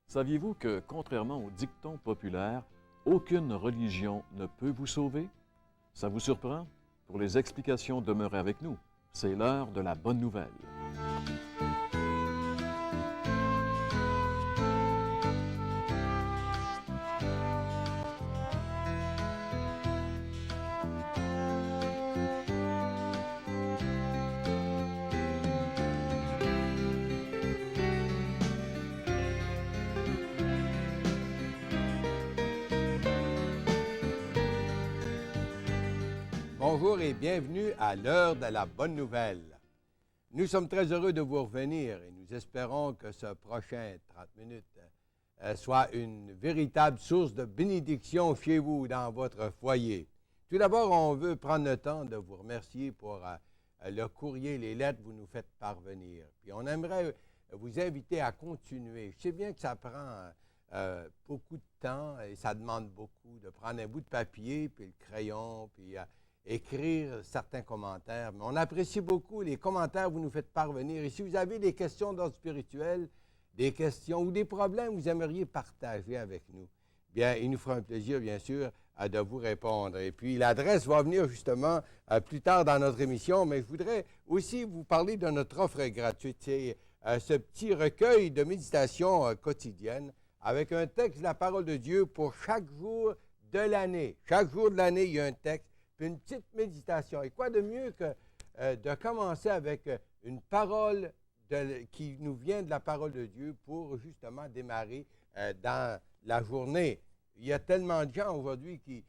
Saviez-vous que, contrairement au dicton populaire, aucune religion ne peut vous sauver? Ça vous surprend? Pour les explications, demeurez avec nous. C'est l'heure de la bonne nouvelle. Bonjour et bienvenue à l'heure de la bonne nouvelle. Nous sommes très heureux de vous revenir et nous espérons que ce prochain 30 minutes soit une véritable source de bénédiction chez vous, dans votre foyer. Tout d'abord, on veut prendre le temps de vous remercier pour le courrier, les lettres que vous nous faites parvenir. Puis on aimerait vous inviter à continuer. Je sais bien que ça prend beaucoup de temps et ça demande beaucoup de prendre un bout de papier, puis le crayon, puis écrire certains commentaires. Mais on apprécie beaucoup les commentaires que vous nous faites parvenir. Et si vous avez des questions d'ordre spirituel, des questions ou des problèmes que vous aimeriez partager avec nous, bien, il nous fera un plaisir, bien sûr, de vous répondre. Et puis, l'adresse va venir justement plus tard dans notre émission, mais je voudrais aussi vous parler de notre offre gratuite. C'est ce petit recueil de méditation quotidienne avec un texte de la parole de Dieu pour chaque jour de l'année. Chaque jour de l'année, il y a un texte, puis une petite méditation. Et quoi de mieux que de commencer avec une parole qui nous vient de la parole de Dieu pour justement démarrer dans la journée. Il y a tellement de gens aujourd'hui qui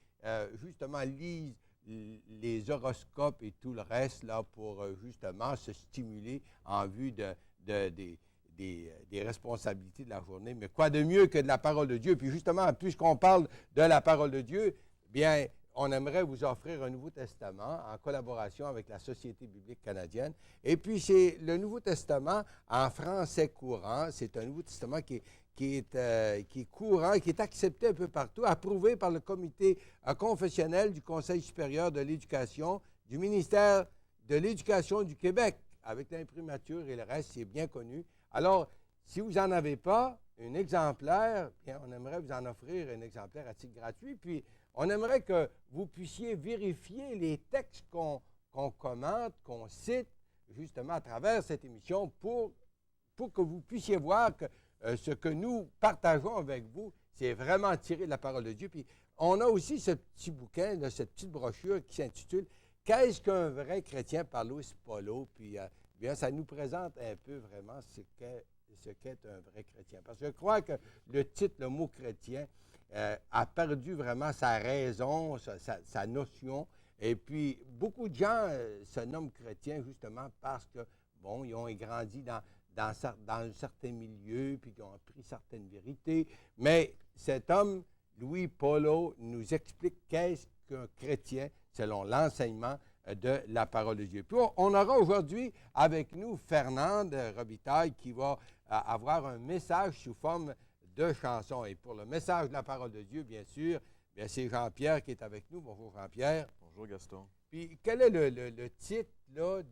justement lisent les horoscopes et tout le reste là pour justement se stimuler en vue des responsabilités de la journée. Mais quoi de mieux que de la parole de Dieu? Puis justement, puisqu'on parle de la parole de Dieu, bien, on aimerait vous offrir un Nouveau Testament en collaboration avec la Société biblique canadienne. Et puis, c'est le Nouveau Testament en français courant. C'est un Nouveau Testament qui est courant, qui est accepté un peu partout, approuvé par le comité confessionnel du Conseil supérieur de l'éducation, du ministère de l'Éducation du Québec, avec l'imprimature et le reste, c'est bien connu. Alors, si vous n'en avez pas un exemplaire, bien, on aimerait vous en offrir un exemplaire à titre gratuit. Puis, on aimerait que vous puissiez vérifier les textes qu'on commente, qu'on cite, justement à travers cette émission pour que vous puissiez voir que ce que nous partageons avec vous, c'est vraiment tiré de la parole de Dieu. Puis, on a aussi ce petit bouquin, là, cette petite brochure qui s'intitule « Qu'est-ce qu'un vrai chrétien » par Louis Polo. Puis, bien, ça nous présente un peu vraiment ce qu'est un vrai chrétien. Parce que je crois que le titre, le mot chrétien, a perdu vraiment sa raison, sa notion. Et puis, beaucoup de gens se nomment chrétiens justement parce que, bon, ils ont grandi dans un certain milieu, puis qu'ils ont appris certaines vérités. Mais cet homme, Louis Polo, nous explique qu'est-ce qu'un chrétien selon l'enseignement de la parole de Dieu. Puis on aura aujourd'hui avec nous Fernande Robitaille qui va avoir un message sous forme de chansons. Et pour le message de la parole de Dieu, bien sûr, bien c'est Jean-Pierre qui est avec nous. Bonjour Jean-Pierre. Bonjour Gaston. Puis quel est le titre là,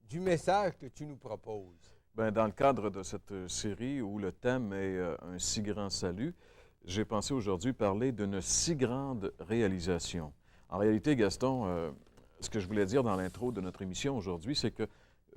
du message que tu nous proposes? Bien, dans le cadre de cette série où le thème est un si grand salut, j'ai pensé aujourd'hui parler d'une si grande réalisation. En réalité, Gaston, ce que je voulais dire dans l'intro de notre émission aujourd'hui, c'est que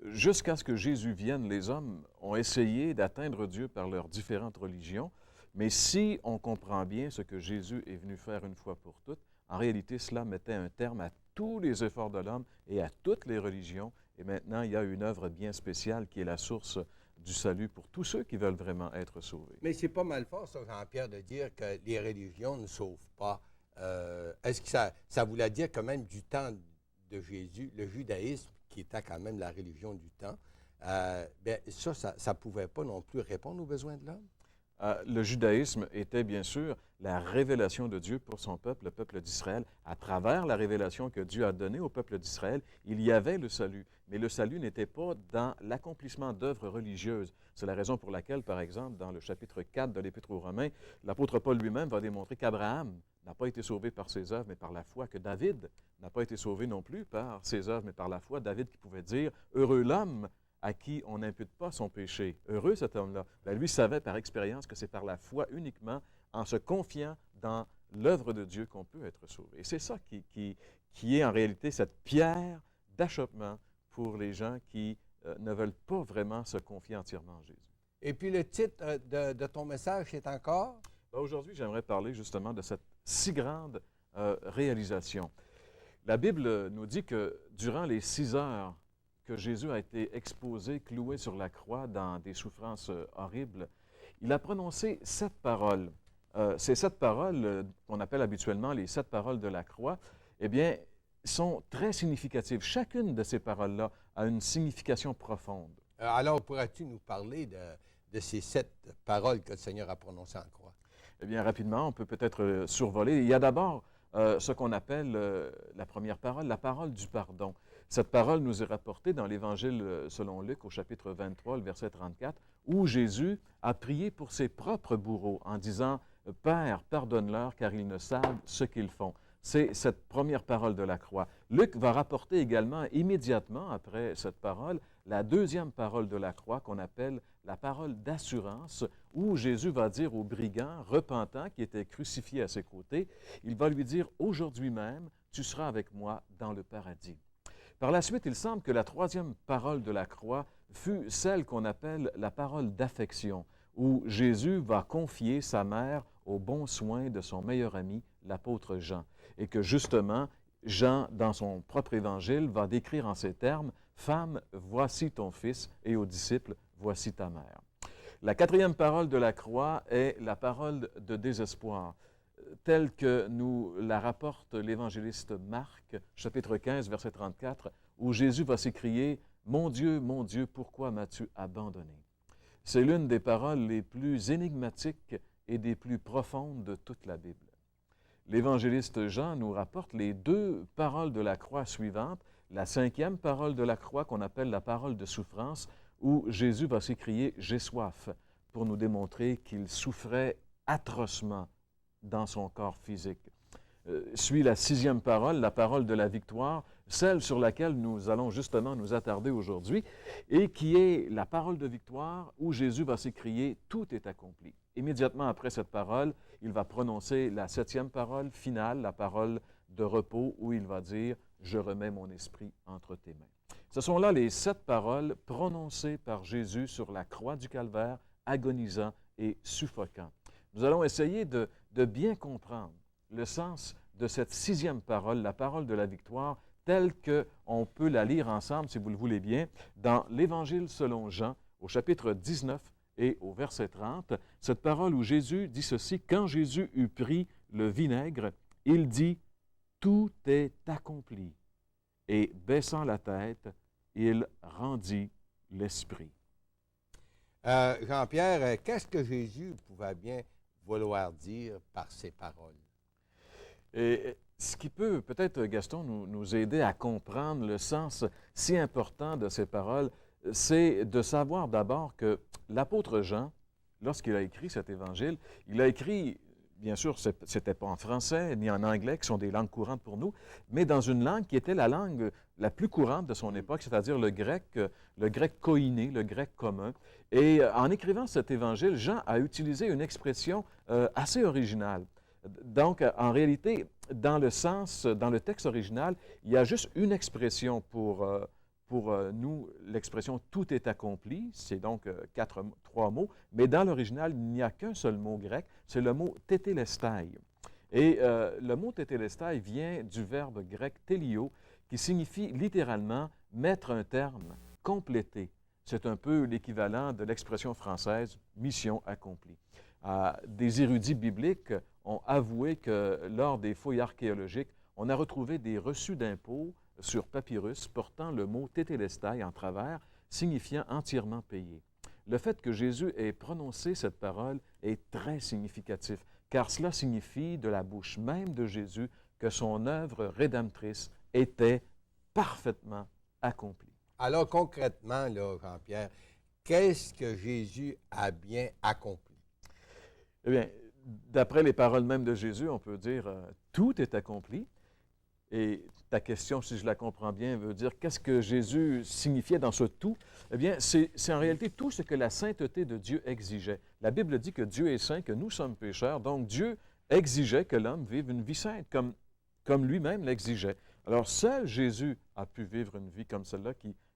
jusqu'à ce que Jésus vienne, les hommes ont essayé d'atteindre Dieu par leurs différentes religions, mais si on comprend bien ce que Jésus est venu faire une fois pour toutes, en réalité, cela mettait un terme à tous les efforts de l'homme et à toutes les religions. Et maintenant, il y a une œuvre bien spéciale qui est la source du salut pour tous ceux qui veulent vraiment être sauvés. Mais c'est pas mal fort, ça, Jean-Pierre, de dire que les religions ne sauvent pas. Est-ce que ça voulait dire quand même du temps de Jésus, le judaïsme, qui était quand même la religion du temps, bien, ça ne pouvait pas non plus répondre aux besoins de l'homme? Le judaïsme était bien sûr la révélation de Dieu pour son peuple, le peuple d'Israël. À travers la révélation que Dieu a donnée au peuple d'Israël, il y avait le salut. Mais le salut n'était pas dans l'accomplissement d'œuvres religieuses. C'est la raison pour laquelle, par exemple, dans le chapitre 4 de l'Épître aux Romains, l'apôtre Paul lui-même va démontrer qu'Abraham n'a pas été sauvé par ses œuvres, mais par la foi, que David n'a pas été sauvé non plus par ses œuvres, mais par la foi. David qui pouvait dire « Heureux l'homme à qui on n'impute pas son péché. Heureux cet homme-là. Ben, lui savait par expérience que c'est par la foi uniquement, en se confiant dans l'œuvre de Dieu, qu'on peut être sauvé. Et c'est ça qui est en réalité cette pierre d'achoppement pour les gens qui ne veulent pas vraiment se confier entièrement en Jésus. Et puis le titre de ton message, c'est encore? Ben, aujourd'hui, j'aimerais parler justement de cette si grande réalisation. La Bible nous dit que durant les 6 heures que Jésus a été exposé, cloué sur la croix dans des souffrances horribles, il a prononcé 7 paroles. Ces 7 paroles, qu'on appelle habituellement les 7 paroles de la croix, eh bien, sont très significatives. Chacune de ces paroles-là a une signification profonde. Alors, pourrais-tu nous parler de ces 7 paroles que le Seigneur a prononcées en croix? Eh bien, rapidement, on peut peut-être survoler. Il y a d'abord ce qu'on appelle la première parole, la parole du pardon. Cette parole nous est rapportée dans l'Évangile selon Luc, au chapitre 23, le verset 34, où Jésus a prié pour ses propres bourreaux en disant « Père, pardonne-leur, car ils ne savent ce qu'ils font ». C'est cette première parole de la croix. Luc va rapporter également, immédiatement après cette parole, la deuxième parole de la croix qu'on appelle la parole d'assurance, où Jésus va dire au brigand repentant qui était crucifié à ses côtés, il va lui dire « Aujourd'hui même, tu seras avec moi dans le paradis ». Par la suite, il semble que la troisième parole de la croix fut celle qu'on appelle la parole d'affection, où Jésus va confier sa mère aux bons soins de son meilleur ami, l'apôtre Jean, et que justement, Jean, dans son propre évangile, va décrire en ces termes « Femme, voici ton fils » et aux disciples « Voici ta mère ». La quatrième parole de la croix est la parole de désespoir, telle que nous la rapporte l'évangéliste Marc, chapitre 15, verset 34, où Jésus va s'écrier « Mon Dieu, pourquoi m'as-tu abandonné ?» C'est l'une des paroles les plus énigmatiques et des plus profondes de toute la Bible. L'évangéliste Jean nous rapporte les 2 paroles de la croix suivantes, la 5e parole de la croix qu'on appelle la parole de souffrance, où Jésus va s'écrier « J'ai soif » pour nous démontrer qu'il souffrait atrocement dans son corps physique. Suit la 6e parole, la parole de la victoire, celle sur laquelle nous allons justement nous attarder aujourd'hui, et qui est la parole de victoire où Jésus va s'écrier « Tout est accompli ». Immédiatement après cette parole, il va prononcer la 7e parole finale, la parole de repos, où il va dire « Je remets mon esprit entre tes mains ». Ce sont là les 7 paroles prononcées par Jésus sur la croix du Calvaire, agonisant et suffocant. Nous allons essayer de bien comprendre le sens de cette 6e parole, la parole de la victoire, telle qu'on peut la lire ensemble, si vous le voulez bien, dans l'Évangile selon Jean, au chapitre 19 et au verset 30. Cette parole où Jésus dit ceci, « Quand Jésus eut pris le vinaigre, il dit, « Tout est accompli. » Et baissant la tête, il rendit l'esprit. Jean-Pierre, qu'est-ce que Jésus pouvait bien vouloir dire par ces paroles? Et ce qui peut peut-être, Gaston, nous aider à comprendre le sens si important de ces paroles, c'est de savoir d'abord que l'apôtre Jean, lorsqu'il a écrit cet évangile, il a écrit, bien sûr, ce n'était pas en français ni en anglais, qui sont des langues courantes pour nous, mais dans une langue qui était la langue la plus courante de son époque, c'est-à-dire le grec koiné, le grec commun. Et en écrivant cet évangile, Jean a utilisé une expression assez originale. Donc, en réalité, dans le texte original, il y a juste une expression pour nous, l'expression « tout est accompli », c'est donc 3 mots, mais dans l'original, il n'y a qu'un seul mot grec, c'est le mot « tétélestai ». Et le mot « tétélestai » vient du verbe grec « télio », qui signifie littéralement « mettre un terme, compléter ». C'est un peu l'équivalent de l'expression française « mission accomplie ». Des érudits bibliques ont avoué que lors des fouilles archéologiques, on a retrouvé des reçus d'impôts sur papyrus portant le mot « tétélestai » en travers, signifiant entièrement payé. Le fait que Jésus ait prononcé cette parole est très significatif, car cela signifie de la bouche même de Jésus que son œuvre rédemptrice était parfaitement accomplie. Alors concrètement, là, Jean-Pierre, qu'est-ce que Jésus a bien accompli? Eh bien, d'après les paroles même de Jésus, on peut dire tout est accompli. Et ta question, si je la comprends bien, veut dire qu'est-ce que Jésus signifiait dans ce tout? Eh bien, c'est en réalité tout ce que la sainteté de Dieu exigeait. La Bible dit que Dieu est saint, que nous sommes pécheurs, donc Dieu exigeait que l'homme vive une vie sainte, comme lui-même l'exigeait. Alors, seul Jésus a pu vivre une vie comme celle-là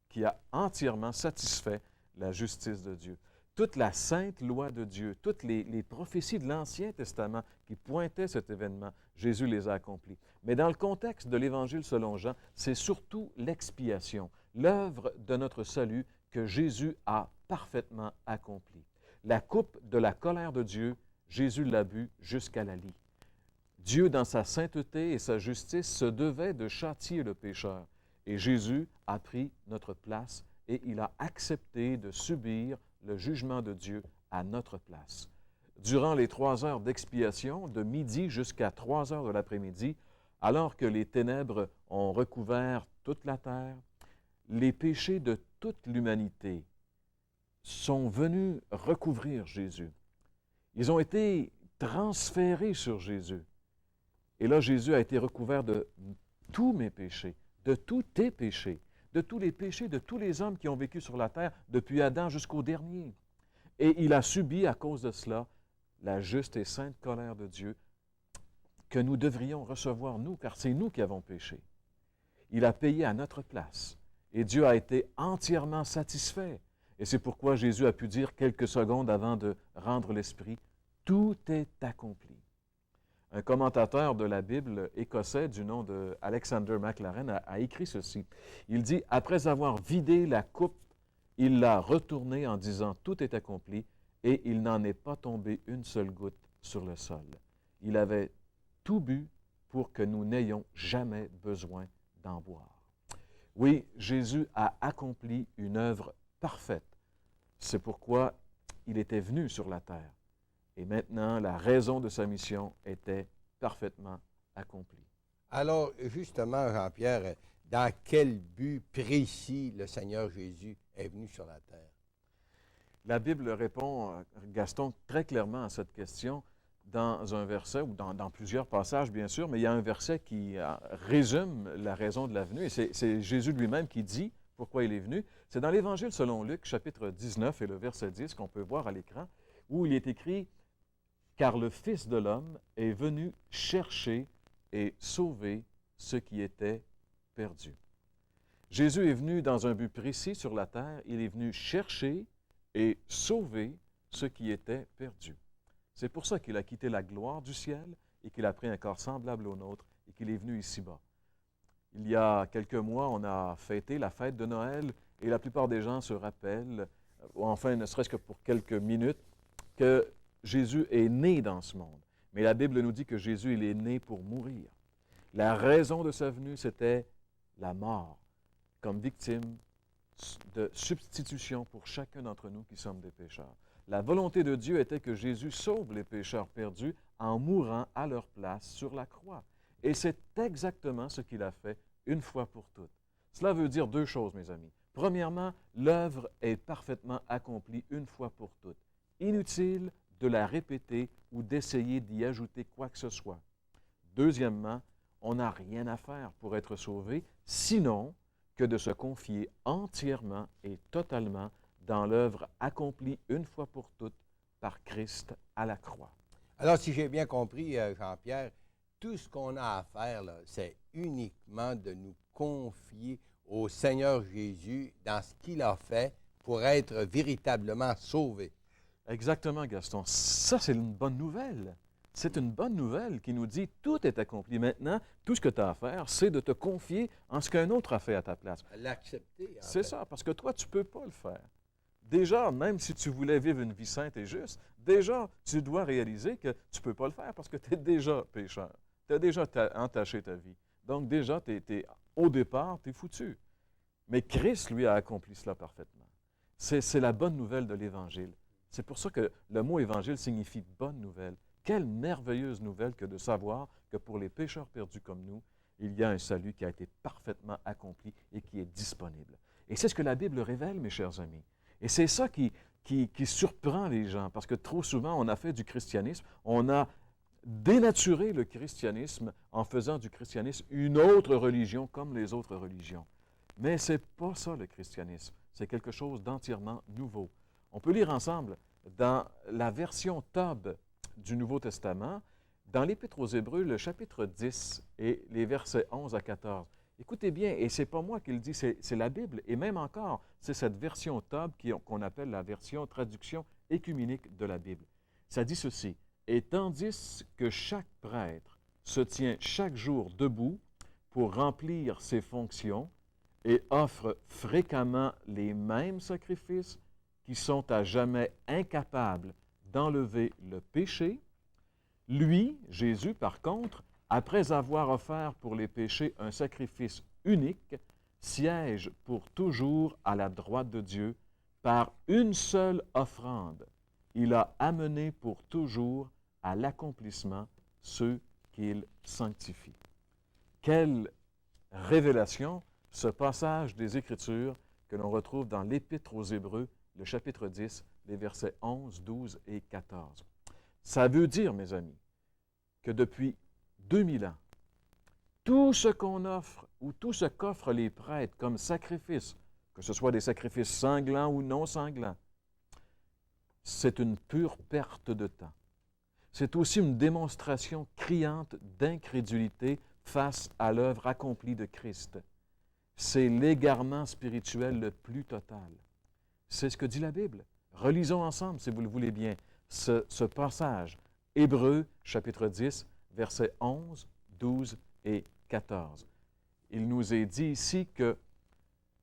qui a entièrement satisfait la justice de Dieu. Toute la sainte loi de Dieu, toutes les prophéties de l'Ancien Testament qui pointaient cet événement, Jésus les a accomplies. Mais dans le contexte de l'Évangile selon Jean, c'est surtout l'expiation, l'œuvre de notre salut que Jésus a parfaitement accomplie. La coupe de la colère de Dieu, Jésus l'a bu jusqu'à la lie. Dieu, dans sa sainteté et sa justice, se devait de châtier le pécheur. Et Jésus a pris notre place et il a accepté de subir le jugement de Dieu à notre place. Durant les 3 heures d'expiation, de midi jusqu'à 3 heures de l'après-midi, alors que les ténèbres ont recouvert toute la terre, les péchés de toute l'humanité sont venus recouvrir Jésus. Ils ont été transférés sur Jésus. Et là, Jésus a été recouvert de tous mes péchés, de tous tes péchés, de tous les péchés de tous les hommes qui ont vécu sur la terre, depuis Adam jusqu'au dernier. Et il a subi à cause de cela la juste et sainte colère de Dieu que nous devrions recevoir, nous, car c'est nous qui avons péché. Il a payé à notre place. Et Dieu a été entièrement satisfait. Et c'est pourquoi Jésus a pu dire quelques secondes avant de rendre l'Esprit, « Tout est accompli ». Un commentateur de la Bible écossais du nom de Alexander MacLaren a écrit ceci. Il dit, « Après avoir vidé la coupe, il l'a retournée en disant, « Tout est accompli », et il n'en est pas tombé une seule goutte sur le sol. Il avait tout bu pour que nous n'ayons jamais besoin d'en boire. Oui, Jésus a accompli une œuvre parfaite. C'est pourquoi il était venu sur la terre. Et maintenant, la raison de sa mission était parfaitement accomplie. Alors, justement, Jean-Pierre, dans quel but précis le Seigneur Jésus est venu sur la terre? La Bible répond, Gaston, très clairement à cette question dans un verset, ou dans plusieurs passages, bien sûr, mais il y a un verset qui résume la raison de la venue, et c'est Jésus lui-même qui dit pourquoi il est venu. C'est dans l'Évangile selon Luc, chapitre 19 et le verset 10, qu'on peut voir à l'écran, où il est écrit « Car le Fils de l'homme est venu chercher et sauver ce qui était perdu. » Jésus est venu dans un but précis sur la terre. Il est venu chercher et sauver ce qui était perdu. C'est pour ça qu'il a quitté la gloire du ciel et qu'il a pris un corps semblable au nôtre et qu'il est venu ici-bas. Il y a quelques mois, on a fêté la fête de Noël et la plupart des gens se rappellent, ou enfin ne serait-ce que pour quelques minutes, que Jésus est né dans ce monde. Mais la Bible nous dit que Jésus, il est né pour mourir. La raison de sa venue, c'était la mort, comme victime de substitution pour chacun d'entre nous qui sommes des pécheurs. La volonté de Dieu était que Jésus sauve les pécheurs perdus en mourant à leur place sur la croix. Et c'est exactement ce qu'il a fait une fois pour toutes. Cela veut dire 2 choses, mes amis. Premièrement, l'œuvre est parfaitement accomplie une fois pour toutes. Inutile de la répéter ou d'essayer d'y ajouter quoi que ce soit. Deuxièmement, on n'a rien à faire pour être sauvé, sinon que de se confier entièrement et totalement dans l'œuvre accomplie une fois pour toutes par Christ à la croix. Alors, si j'ai bien compris, Jean-Pierre, tout ce qu'on a à faire, c'est uniquement de nous confier au Seigneur Jésus dans ce qu'il a fait pour être véritablement sauvés. Exactement, Gaston. Ça, c'est une bonne nouvelle. C'est une bonne nouvelle qui nous dit tout est accompli. Maintenant, tout ce que tu as à faire, c'est de te confier en ce qu'un autre a fait à ta place. L'accepter. C'est ça, parce que toi, tu ne peux pas le faire. Déjà, même si tu voulais vivre une vie sainte et juste, déjà, tu dois réaliser que tu ne peux pas le faire parce que tu es déjà pécheur. Tu as déjà entaché ta vie. Donc, déjà, au départ, tu es foutu. Mais Christ, lui, a accompli cela parfaitement. C'est la bonne nouvelle de l'Évangile. C'est pour ça que le mot Évangile signifie bonne nouvelle. Quelle merveilleuse nouvelle que de savoir que pour les pécheurs perdus comme nous, il y a un salut qui a été parfaitement accompli et qui est disponible. Et c'est ce que la Bible révèle, mes chers amis. Et c'est ça qui surprend les gens, parce que trop souvent, on a fait du christianisme, on a dénaturer le christianisme en faisant du christianisme une autre religion comme les autres religions. Mais ce n'est pas ça le christianisme. C'est quelque chose d'entièrement nouveau. On peut lire ensemble dans la version Tob du Nouveau Testament, dans l'Épître aux Hébreux, le chapitre 10 et les versets 11 à 14. Écoutez bien, et ce n'est pas moi qui le dis, c'est la Bible, et même encore, c'est cette version Tob qu'on appelle la version traduction écuménique de la Bible. Ça dit ceci: « Et tandis que chaque prêtre se tient chaque jour debout pour remplir ses fonctions et offre fréquemment les mêmes sacrifices qui sont à jamais incapables d'enlever le péché, lui, Jésus, par contre, après avoir offert pour les péchés un sacrifice unique, siège pour toujours à la droite de Dieu par une seule offrande. Il a amené pour toujours à l'accomplissement ceux qu'il sanctifie. » Quelle révélation, ce passage des Écritures que l'on retrouve dans l'Épître aux Hébreux, le chapitre 10, les versets 11, 12 et 14. Ça veut dire, mes amis, que depuis 2000 ans, tout ce qu'on offre ou tout ce qu'offrent les prêtres comme sacrifice, que ce soit des sacrifices sanglants ou non sanglants, c'est une pure perte de temps. C'est aussi une démonstration criante d'incrédulité face à l'œuvre accomplie de Christ. C'est l'égarement spirituel le plus total. C'est ce que dit la Bible. Relisons ensemble, si vous le voulez bien, ce passage. Hébreux, chapitre 10, versets 11, 12 et 14. Il nous est dit ici que,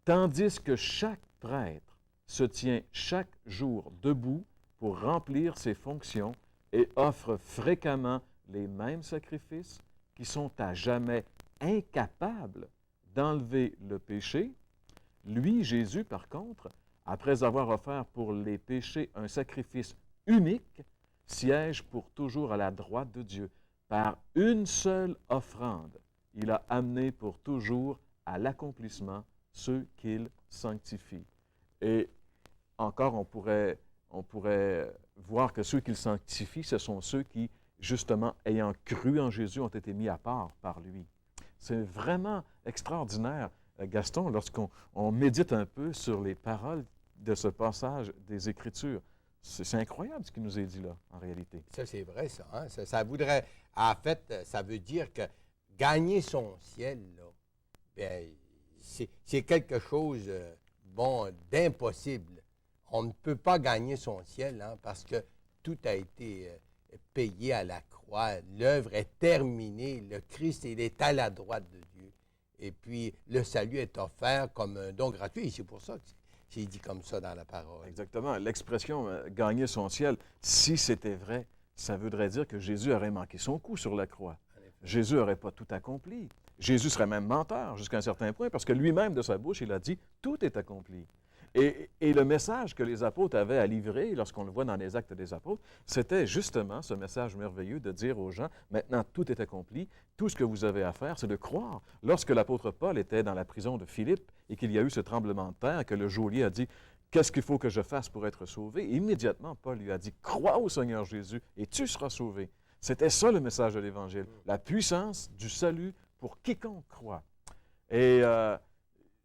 tandis que chaque prêtre se tient chaque jour debout pour remplir ses fonctions et offre fréquemment les mêmes sacrifices qui sont à jamais incapables d'enlever le péché, lui, Jésus, par contre, après avoir offert pour les péchés un sacrifice unique, siège pour toujours à la droite de Dieu. Par une seule offrande, il a amené pour toujours à l'accomplissement ceux qu'il sanctifie. Et encore, on pourrait voir que ceux qu'il sanctifie, ce sont ceux qui, justement, ayant cru en Jésus, ont été mis à part par lui. C'est vraiment extraordinaire, Gaston, lorsqu'on médite un peu sur les paroles de ce passage des Écritures. C'est incroyable ce qui nous est dit là, en réalité. Ça, c'est vrai, ça. Hein? Ça voudrait, en fait, ça veut dire que gagner son ciel, là, bien, c'est quelque chose, d'impossible. On ne peut pas gagner son ciel, hein, parce que tout a été payé à la croix. L'œuvre est terminée. Le Christ, il est à la droite de Dieu. Et puis, le salut est offert comme un don gratuit. C'est pour ça que c'est dit comme ça dans la parole. Exactement. L'expression « gagner son ciel », si c'était vrai, ça voudrait dire que Jésus aurait manqué son coup sur la croix. Jésus n'aurait pas tout accompli. Jésus serait même menteur jusqu'à un certain point, parce que lui-même, de sa bouche, il a dit « tout est accompli ». Et le message que les apôtres avaient à livrer, lorsqu'on le voit dans les Actes des apôtres, c'était justement ce message merveilleux de dire aux gens, maintenant tout est accompli, tout ce que vous avez à faire, c'est de croire. Lorsque l'apôtre Paul était dans la prison de Philippe et qu'il y a eu ce tremblement de terre, que le geôlier a dit, qu'est-ce qu'il faut que je fasse pour être sauvé? Et immédiatement, Paul lui a dit, crois au Seigneur Jésus et tu seras sauvé. C'était ça le message de l'Évangile, la puissance du salut pour quiconque croit. Et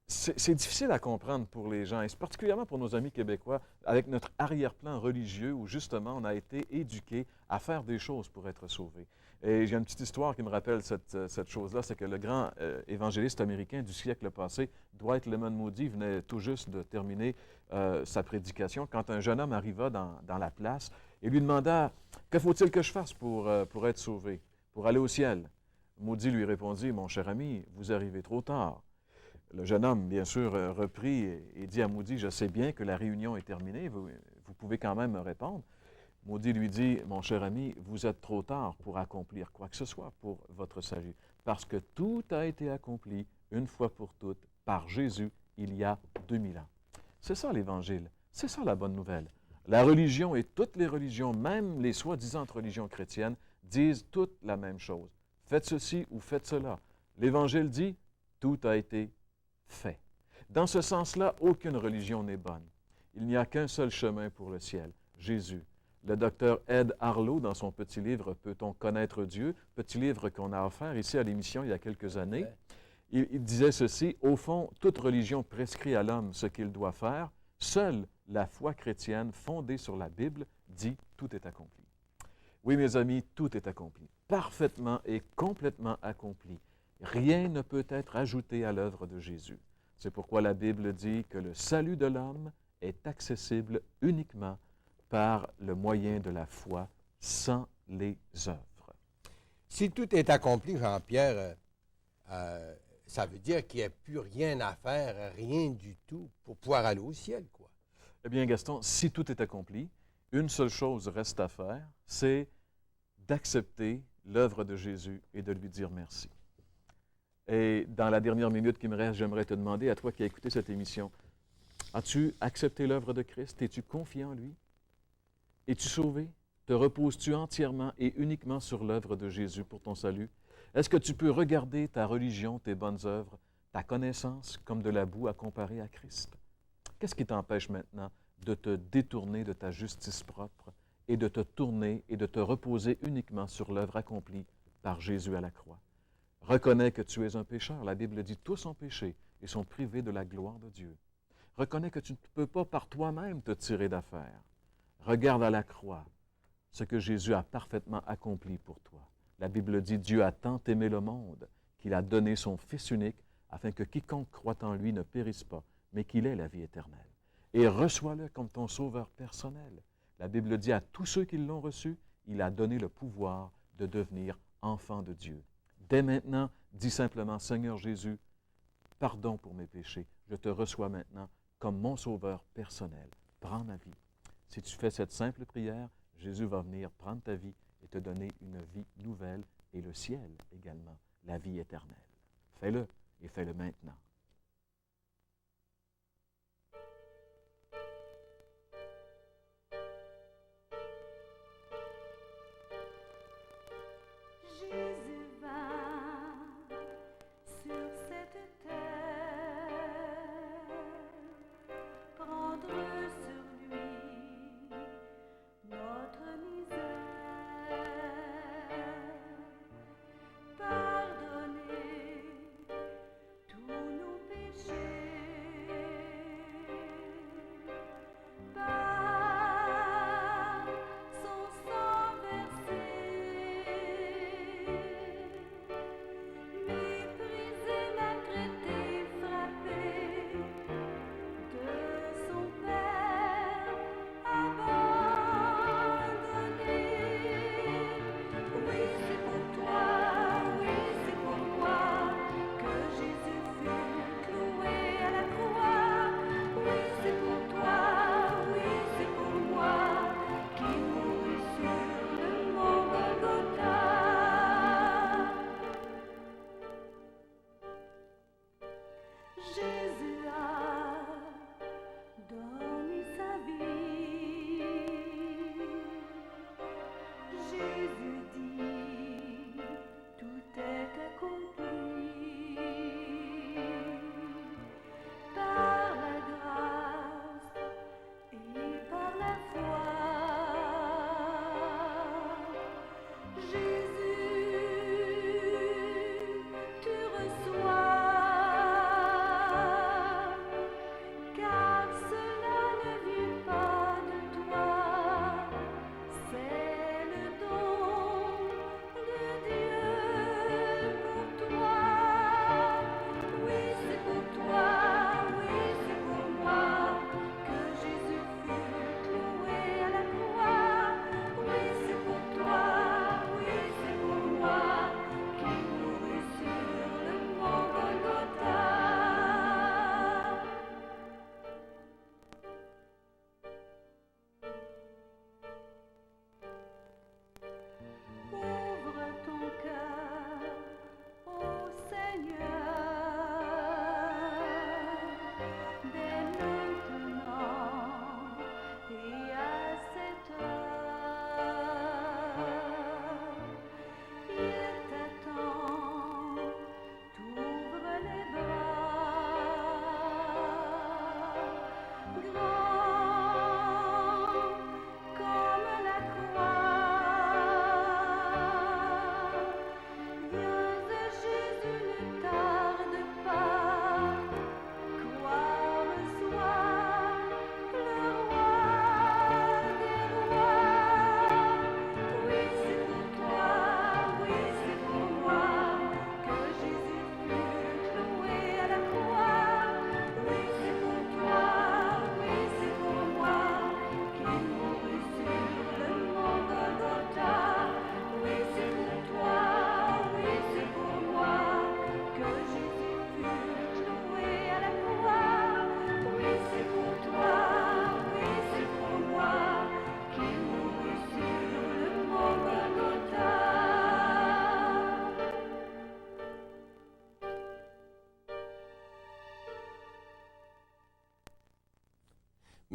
c'est difficile à comprendre pour les gens, et c'est particulièrement pour nos amis québécois, avec notre arrière-plan religieux où justement on a été éduqués à faire des choses pour être sauvés. Et j'ai une petite histoire qui me rappelle cette chose-là, c'est que le grand évangéliste américain du siècle passé, Dwight Lyman Moody, venait tout juste de terminer sa prédication quand un jeune homme arriva dans la place et lui demanda « Que faut-il que je fasse pour être sauvé, pour aller au ciel? » Moody lui répondit « Mon cher ami, vous arrivez trop tard. » Le jeune homme, bien sûr, reprit et dit à Moody, « Je sais bien que la réunion est terminée, vous pouvez quand même me répondre. » Moody lui dit, « Mon cher ami, vous êtes trop tard pour accomplir quoi que ce soit pour votre salut, parce que tout a été accompli une fois pour toutes par Jésus il y a 2000 ans. » C'est ça l'Évangile, c'est ça la bonne nouvelle. La religion et toutes les religions, même les soi-disant religions chrétiennes, disent toutes la même chose. Faites ceci ou faites cela. L'Évangile dit, tout a été fait. Dans ce sens-là, aucune religion n'est bonne. Il n'y a qu'un seul chemin pour le ciel, Jésus. Le docteur Ed Harlow, dans son petit livre « Peut-on connaître Dieu ?», petit livre qu'on a offert ici à l'émission il y a quelques années, il disait ceci: « Au fond, toute religion prescrit à l'homme ce qu'il doit faire. Seule la foi chrétienne fondée sur la Bible dit « tout est accompli ». Oui, mes amis, tout est accompli, parfaitement et complètement accompli. Rien ne peut être ajouté à l'œuvre de Jésus. C'est pourquoi la Bible dit que le salut de l'homme est accessible uniquement par le moyen de la foi, sans les œuvres. Si tout est accompli, Jean-Pierre, ça veut dire qu'il n'y a plus rien à faire, rien du tout, pour pouvoir aller au ciel, quoi. Eh bien, Gaston, si tout est accompli, une seule chose reste à faire, c'est d'accepter l'œuvre de Jésus et de lui dire merci. Et dans la dernière minute qui me reste, j'aimerais te demander, à toi qui as écouté cette émission, as-tu accepté l'œuvre de Christ? Es-tu confiant en lui? Es-tu sauvé? Te reposes-tu entièrement et uniquement sur l'œuvre de Jésus pour ton salut? Est-ce que tu peux regarder ta religion, tes bonnes œuvres, ta connaissance comme de la boue à comparer à Christ? Qu'est-ce qui t'empêche maintenant de te détourner de ta justice propre et de te tourner et de te reposer uniquement sur l'œuvre accomplie par Jésus à la croix? Reconnais que tu es un pécheur. La Bible dit « Tous ont péché et sont privés de la gloire de Dieu ». Reconnais que tu ne peux pas par toi-même te tirer d'affaire. Regarde à la croix ce que Jésus a parfaitement accompli pour toi. La Bible dit « Dieu a tant aimé le monde qu'il a donné son Fils unique afin que quiconque croit en lui ne périsse pas, mais qu'il ait la vie éternelle. Et reçois-le comme ton sauveur personnel. » La Bible dit à tous ceux qui l'ont reçu, il a donné le pouvoir de devenir enfants de Dieu. Dès maintenant, dis simplement « Seigneur Jésus, pardon pour mes péchés. Je te reçois maintenant comme mon sauveur personnel. Prends ma vie. » Si tu fais cette simple prière, Jésus va venir prendre ta vie et te donner une vie nouvelle et le ciel également, la vie éternelle. Fais-le et fais-le maintenant. Jésus va sur cette terre prendre sur lui notre misère, pardonner tous nos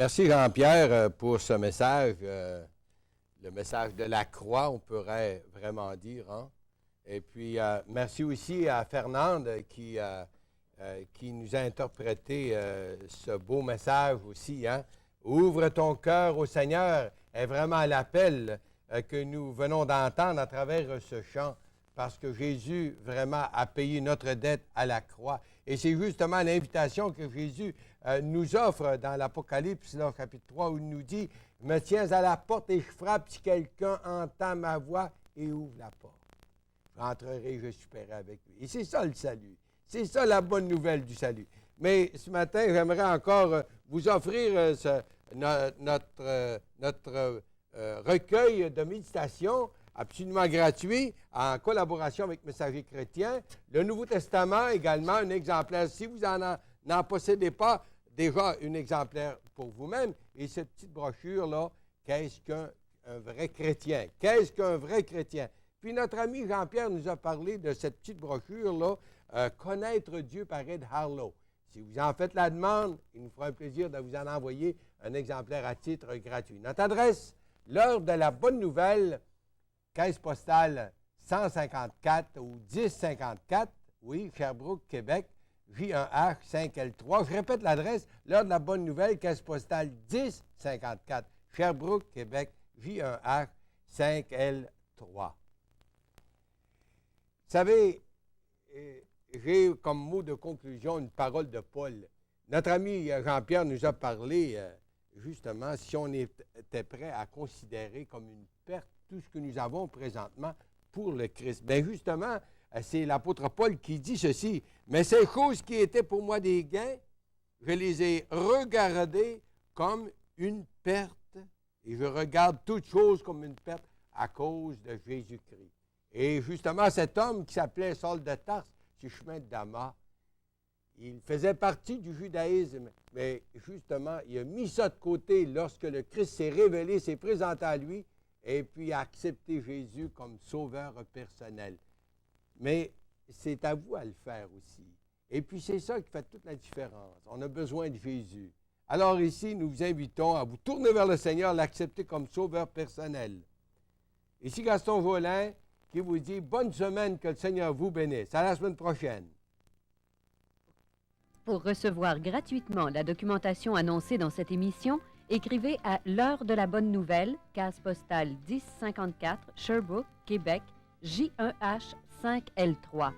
Merci Jean-Pierre pour ce message, le message de la croix, on pourrait vraiment dire. Hein? Et puis, merci aussi à Fernande qui nous a interprété ce beau message aussi. Hein? Ouvre ton cœur au Seigneur est vraiment l'appel que nous venons d'entendre à travers ce chant, parce que Jésus vraiment a payé notre dette à la croix. Et c'est justement l'invitation que Jésus nous offre dans l'Apocalypse, là, chapitre 3, où il nous dit « Me tiens à la porte et je frappe, si quelqu'un entend ma voix et ouvre la porte. J'entrerai, je souperai avec lui. » Et c'est ça le salut. C'est ça la bonne nouvelle du salut. Mais ce matin, j'aimerais encore vous offrir notre recueil de méditation absolument gratuit, en collaboration avec Messager chrétien. Le Nouveau Testament également, un exemplaire. Si vous n'en possédez pas, déjà un exemplaire pour vous-même. Et cette petite brochure-là, qu'est-ce qu'un vrai chrétien? Qu'est-ce qu'un vrai chrétien? Puis notre ami Jean-Pierre nous a parlé de cette petite brochure-là, Connaître Dieu par Ed Harlow. Si vous en faites la demande, il nous fera un plaisir de vous en envoyer un exemplaire à titre gratuit. Notre adresse, l'heure de la bonne nouvelle, caisse postale 154 ou 1054, oui, Sherbrooke, Québec, J1H 5L3. Je répète l'adresse, l'heure de la bonne nouvelle, caisse postale 1054, Sherbrooke, Québec, J1H 5L3. Vous savez, j'ai comme mot de conclusion une parole de Paul. Notre ami Jean-Pierre nous a parlé, justement, si on était prêt à considérer comme une perte tout ce que nous avons présentement pour le Christ. Bien, justement, c'est l'apôtre Paul qui dit ceci. « Mais ces choses qui étaient pour moi des gains, je les ai regardées comme une perte, et je regarde toutes choses comme une perte à cause de Jésus-Christ. » Et justement, cet homme qui s'appelait Saul de Tarse, sur le chemin de Damas, il faisait partie du judaïsme, mais justement, il a mis ça de côté lorsque le Christ s'est révélé, s'est présenté à lui, et puis a accepté Jésus comme sauveur personnel. Mais c'est à vous à le faire aussi. Et puis c'est ça qui fait toute la différence. On a besoin de Jésus. Alors ici, nous vous invitons à vous tourner vers le Seigneur, l'accepter comme sauveur personnel. Ici Gaston Jolin qui vous dit bonne semaine, que le Seigneur vous bénisse. À la semaine prochaine. Pour recevoir gratuitement la documentation annoncée dans cette émission, écrivez à l'heure de la bonne nouvelle, case postale 1054, Sherbrooke, Québec, J1H 5L3.